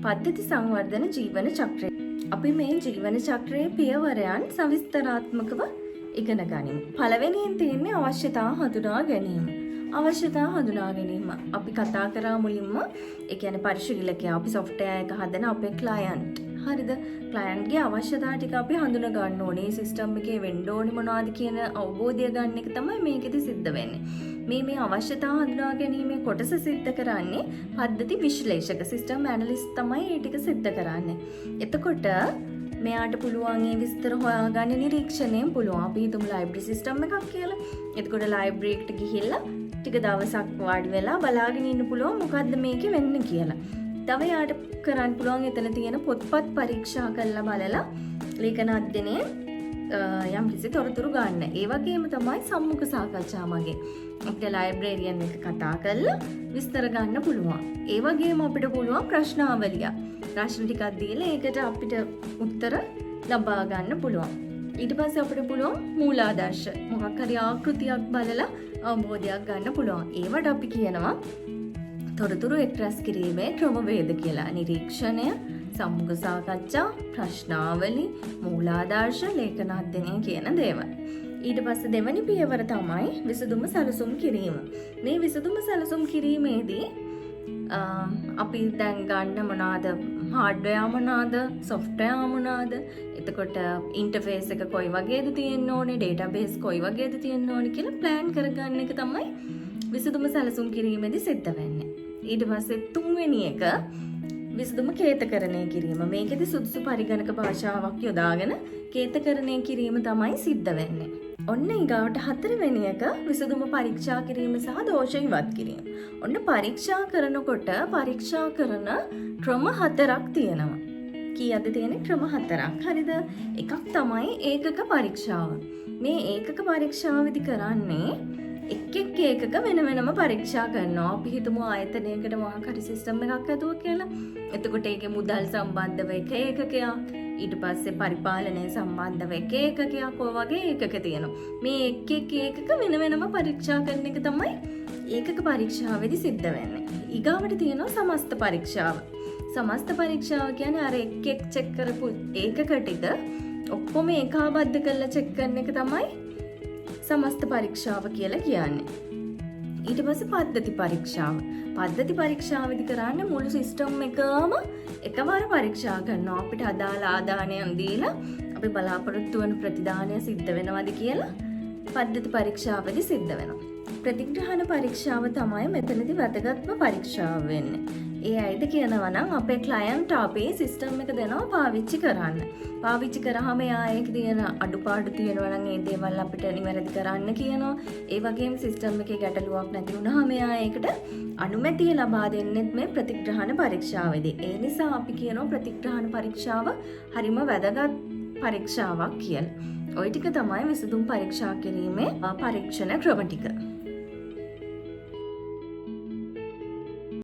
පද්ධති සංවර්ධන ජීවන චක්‍රය. අපි මේ ජීවන චක්‍රයේ පියවරයන් සවිස්තරාත්මකව ඉගෙන ගනිමු. පළවෙනියෙන් තියෙන්නේ අවශ්‍යතා හඳුනා ගැනීම. අවශ්‍යතා හඳුනා ගැනීම. අපි කතා කරා මුලින්ම ඒ කියන්නේ පරිශීලකයා අපි software එක හදන අපේ client. හරිද? client ගේ අවශ්‍යතා ටික අපි හඳුනා ගන්න ඕනේ. system එකේ වෙන්න ඕනේ මොනවද කියන අවබෝධය ගන්න එක තමයි මේකෙදි සිද්ධ වෙන්නේ. මේ අවශ්‍යතා හඳුනා ගැනීමේ කොටස සිද්ධ කරන්නේ පද්ධති විශ්ලේෂක system analyst තමයි ඒ ටික සිද්ධ කරන්නේ. එතකොට මෙයාට පුළුවන් මේ විස්තර හොයාගන්න නිරීක්ෂණයෙන් පුළුවන්. අපි හිතමු library system එකක් කියලා. එතකොට library එකට ගිහිල්ලා ටික දවසක් වාඩි වෙලා බලාගෙන ඉන්න පුළුවන් මොකද්ද මේකේ වෙන්නේ කියලා. තව යාට කරන්න පුළුවන් එතන තියෙන පොත්පත් පරීක්ෂා කරලා බලලා ලේඛන අධ්‍යයනයේ යම් කිසි තොරතුරු ගන්න. ඒ වගේම තමයි සම්මුඛ සාකච්ඡා මගේ. අපිට ලයිබ්‍රේරියන් එක කතා කරලා විස්තර ගන්න පුළුවන්. ඒ වගේම අපිට පුළුවන් ප්‍රශ්නාවලිය. ප්‍රශ්න ටිකක් දීලා ඒකට අපිට උත්තර ලබා ගන්න පුළුවන්. ඊට පස්සේ අපිට පුළුවන් මූලාදර්ශ මොකක් හරි ආකෘතියක් බලලා අවබෝධයක් ගන්න පුළුවන්. ඒවට අපි කියනවා තොරතුරු එක්රැස් කිරීමේ ක්‍රමවේද කියලා. නිරීක්ෂණය, සම්මුඛ සාකච්ඡා, ප්‍රශ්නාවලි, මූලාදර්ශ, ලේඛන අධ්‍යයනය කියන දේවල්. ඊට පස්සේ දෙවැනි පියවර තමයි විසඳුම සැලසුම් කිරීම. මේ විසඳුම සැලසුම් කිරීමේදී අපි දැන් ගන්න මොනවාද? හાર્ඩ්වෙයාර් මොනවාද? සොෆ්ට්වෙයාර් මොනවාද? එතකොට ඉන්ටර්ෆේස් එක කොයි වගේද තියෙන්න ඕනේ? ඩේටාබේස් කොයි වගේද තියෙන්න ඕනේ කියලා ප්ලෑන් කරගන්න එක තමයි විසඳුම සැලසුම් කිරීමේදී සිද්ධ වෙන්නේ. ඊට පස්සේ තුන්වෙනි එක විසඳුම කේතකරණය කිරීම. මේකෙදි සුදුසු පරිගණක භාෂාවක් යොදාගෙන කේතකරණය කිරීම තමයි සිද්ධ වෙන්නේ. ඔන්න ඊගාවට හතරවෙනි එක විසඳුම පරීක්ෂා කිරීම සහ දෝෂ ඉවත් කිරීම. ඔන්න පරීක්ෂා කරනකොට පරීක්ෂා කරන ක්‍රම 4ක් තියෙනවා. කීයද තියෙන්නේ? ක්‍රම 4ක්. හරිද? එකක් තමයි ඒකක පරීක්ෂාව. මේ ඒකක පරීක්ෂාවේදී කරන්නේ එක් ඒකක වෙන වෙනම පරීක්ෂා කරනවා. අපි හිතමු ආයතනයකට මොකක් හරි සිස්ටම් එකක් හදුවා කියලා. එතකොට ඒකේ මුදල් සම්බන්ධව එක ඒකකයක්, ඊට පස්සේ පරිපාලනය සම්බන්ධව එක ඒකකයක්, ඔය වගේ ඒකක තියෙනවා. මේ එක් ඒකක වෙන වෙනම පරීක්ෂා කරන එක තමයි ඒකක පරීක්ෂාවේදී සිද්ධ වෙන්නේ. ඊගාවට තියෙනවා සමස්ත පරීක්ෂාව. සමස්ත පරීක්ෂාව කියන්නේ අර එක් චෙක් කරපු ඒකක ටික ඔක්කොම ඒකාබද්ධ කරලා චෙක් කරන එක තමයි සමස්ත පරීක්ෂාව කියලා කියන්නේ. ඊට පස්සේ පද්ධති පරීක්ෂාව. පද්ධති පරීක්ෂාවේදී කරන්නේ මුළු සිස්ටම් එකම එකවර පරීක්ෂා කරනවා. අපිට අදාළ ආදානයන් දීලා අපි බලාපොරොත්තු වන ප්‍රතිදානය සිද්ධ වෙනවද කියලා පද්ධති පරීක්ෂාවේදී සිද්ධ වෙනවා. ප්‍රතිග්‍රහණ පරීක්ෂාව තමයි මෙතනදී වැදගත්ම පරීක්ෂාව වෙන්නේ. ඒ අයිද කියනවා නම් අපේ ක්ලයන්ට් අපේ සිස්ටම් එක දෙනවා පාවිච්චි කරන්න. පාවිච්චි කරාම එයා ඒක තියෙන අඩුපාඩු තියෙනවා නම් ඒ දේවල් අපිට නිවැරදි කරන්න කියනවා. ඒ වගේම සිස්ටම් එකේ ගැටලුවක් නැති වුණාම එයා ඒකට අනුමැතිය ලබා දෙන්නෙත් මේ ප්‍රතිග්‍රහණ පරීක්ෂාවේදී. ඒ නිසා අපි කියනවා ප්‍රතිග්‍රහණ පරීක්ෂාව හරිම වැදගත් පරීක්ෂාවක් කියලා. ওই ටික තමයි විසඳුම් පරීක්ෂා කිරීමේ පරීක්ෂණ ක්‍රම ටික.